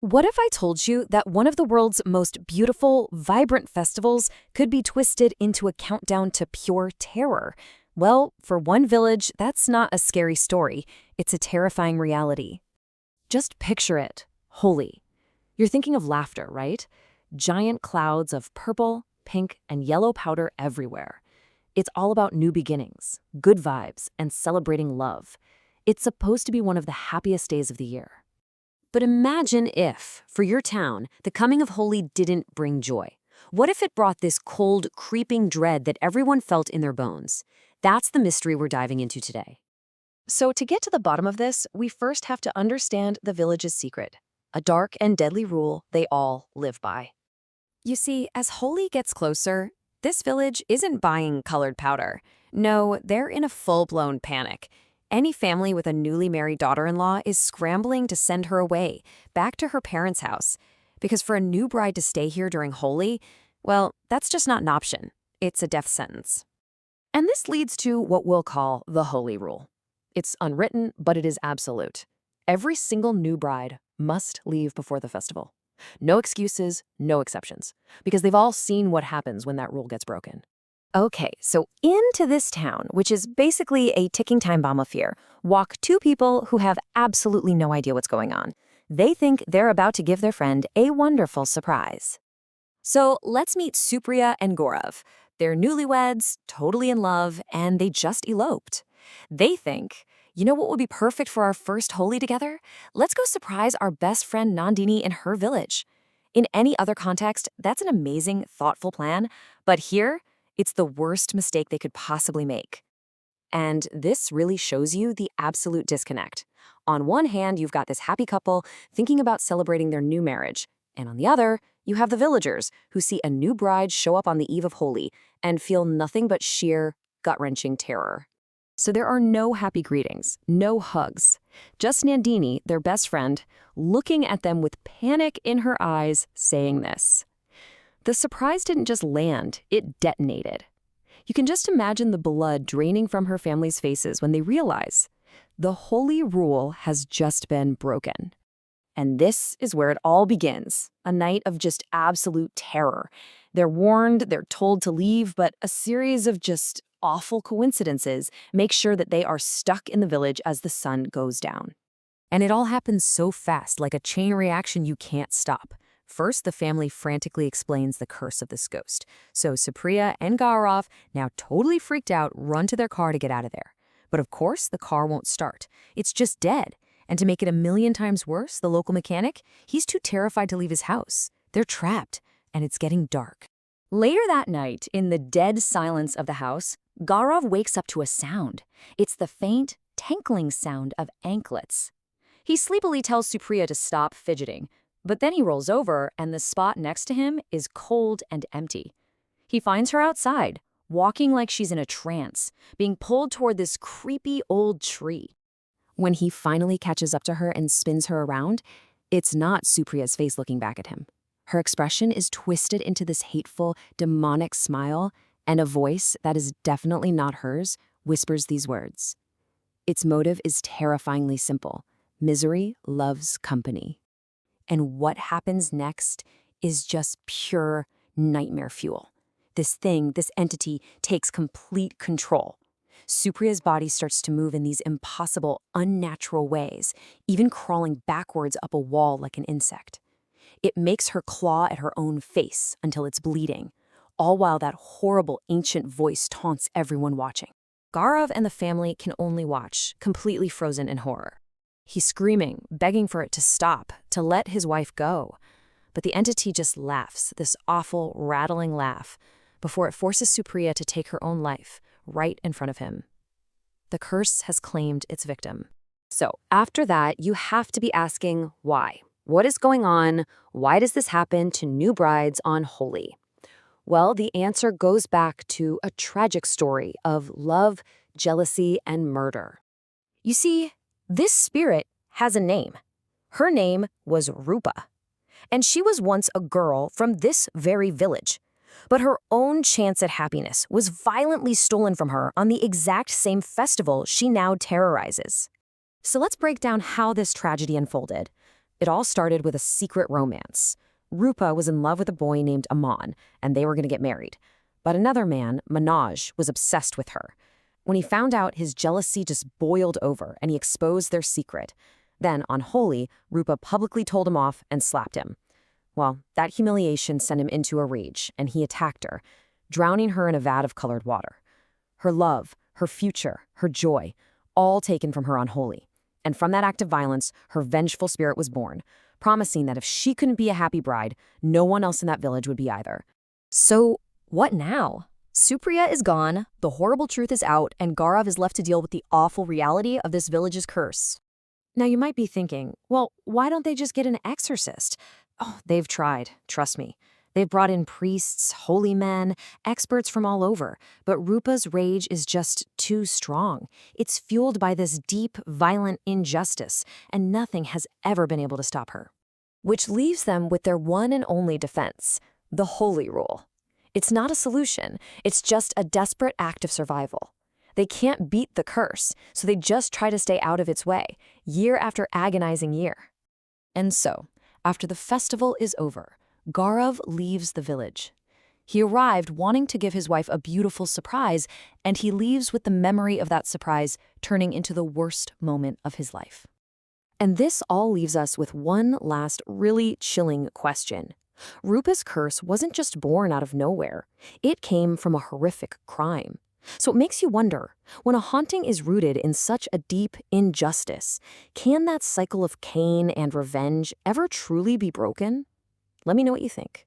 What if I told you that one of the world's most beautiful, vibrant festivals could be twisted into a countdown to pure terror? Well, for one village, that's not a scary story. It's a terrifying reality. Just picture it. Holi. You're thinking of laughter, right? Giant clouds of purple, pink, and yellow powder everywhere. It's all about new beginnings, good vibes, and celebrating love. It's supposed to be one of the happiest days of the year. But imagine if, for your town, the coming of Holi didn't bring joy. What if it brought this cold, creeping dread that everyone felt in their bones? That's the mystery we're diving into today. So to get to the bottom of this, we first have to understand the village's secret, a dark and deadly rule they all live by. You see, as Holi gets closer, this village isn't buying colored powder. No, they're in a full-blown panic. Any family with a newly married daughter-in-law is scrambling to send her away, back to her parents' house. Because for a new bride to stay here during Holi, well, that's just not an option. It's a death sentence. And this leads to what we'll call the Holi rule. It's unwritten, but it is absolute. Every single new bride must leave before the festival. No excuses, no exceptions, because they've all seen what happens when that rule gets broken. Okay, so into this town, which is basically a ticking time bomb of fear, walk two people who have absolutely no idea what's going on. They think they're about to give their friend a wonderful surprise. So let's meet Supriya and Gaurav. They're newlyweds, totally in love, and they just eloped. They think, you know what would be perfect for our first Holi together? Let's go surprise our best friend Nandini in her village. In any other context, that's an amazing, thoughtful plan, but here, it's the worst mistake they could possibly make. And this really shows you the absolute disconnect. On one hand, you've got this happy couple thinking about celebrating their new marriage. And on the other, you have the villagers who see a new bride show up on the eve of Holi and feel nothing but sheer, gut-wrenching terror. So there are no happy greetings, no hugs. Just Nandini, their best friend, looking at them with panic in her eyes, saying this. The surprise didn't just land, it detonated. You can just imagine the blood draining from her family's faces when they realize the Holi rule has just been broken. And this is where it all begins, a night of just absolute terror. They're warned, they're told to leave, but a series of just awful coincidences make sure that they are stuck in the village as the sun goes down. And it all happens so fast, like a chain reaction you can't stop. First, the family frantically explains the curse of this ghost. So Supriya and Gaurav, now totally freaked out, run to their car to get out of there. But of course, the car won't start. It's just dead. And to make it a million times worse, the local mechanic, he's too terrified to leave his house. They're trapped, and it's getting dark. Later that night, in the dead silence of the house, Gaurav wakes up to a sound. It's the faint, tinkling sound of anklets. He sleepily tells Supriya to stop fidgeting, but then he rolls over and the spot next to him is cold and empty. He finds her outside, walking like she's in a trance, being pulled toward this creepy old tree. When he finally catches up to her and spins her around, it's not Supriya's face looking back at him. Her expression is twisted into this hateful, demonic smile, and a voice that is definitely not hers whispers these words. Its motive is terrifyingly simple. Misery loves company. And what happens next is just pure nightmare fuel. This thing, this entity, takes complete control. Supriya's body starts to move in these impossible, unnatural ways, even crawling backwards up a wall like an insect. It makes her claw at her own face until it's bleeding, all while that horrible ancient voice taunts everyone watching. Gaurav and the family can only watch, completely frozen in horror. He's screaming, begging for it to stop, to let his wife go. But the entity just laughs, this awful, rattling laugh, before it forces Supriya to take her own life, right in front of him. The curse has claimed its victim. So after that, you have to be asking why. What is going on? Why does this happen to new brides on Holi? Well, the answer goes back to a tragic story of love, jealousy, and murder. You see, this spirit has a name. Her name was Rupa, and she was once a girl from this very village. But her own chance at happiness was violently stolen from her on the exact same festival she now terrorizes. So let's break down how this tragedy unfolded. It all started with a secret romance. Rupa was in love with a boy named Aman, and they were going to get married. But another man, Manoj, was obsessed with her. When he found out, his jealousy just boiled over, and he exposed their secret. Then, on Holi, Rupa publicly told him off and slapped him. Well, that humiliation sent him into a rage, and he attacked her, drowning her in a vat of colored water. Her love, her future, her joy, all taken from her on Holi. And from that act of violence, her vengeful spirit was born, promising that if she couldn't be a happy bride, no one else in that village would be either. So, what now? Supriya is gone, the horrible truth is out, and Gaurav is left to deal with the awful reality of this village's curse. Now you might be thinking, well, why don't they just get an exorcist? Oh, they've tried, trust me. They've brought in priests, holy men, experts from all over, but Rupa's rage is just too strong. It's fueled by this deep, violent injustice, and nothing has ever been able to stop her. Which leaves them with their one and only defense, the holy rule. It's not a solution, it's just a desperate act of survival. They can't beat the curse, so they just try to stay out of its way, year after agonizing year. And so, after the festival is over, Gaurav leaves the village. He arrived wanting to give his wife a beautiful surprise, and he leaves with the memory of that surprise turning into the worst moment of his life. And this all leaves us with one last really chilling question. Rupa's curse wasn't just born out of nowhere. It came from a horrific crime. So it makes you wonder, when a haunting is rooted in such a deep injustice, can that cycle of Cain and revenge ever truly be broken? Let me know what you think.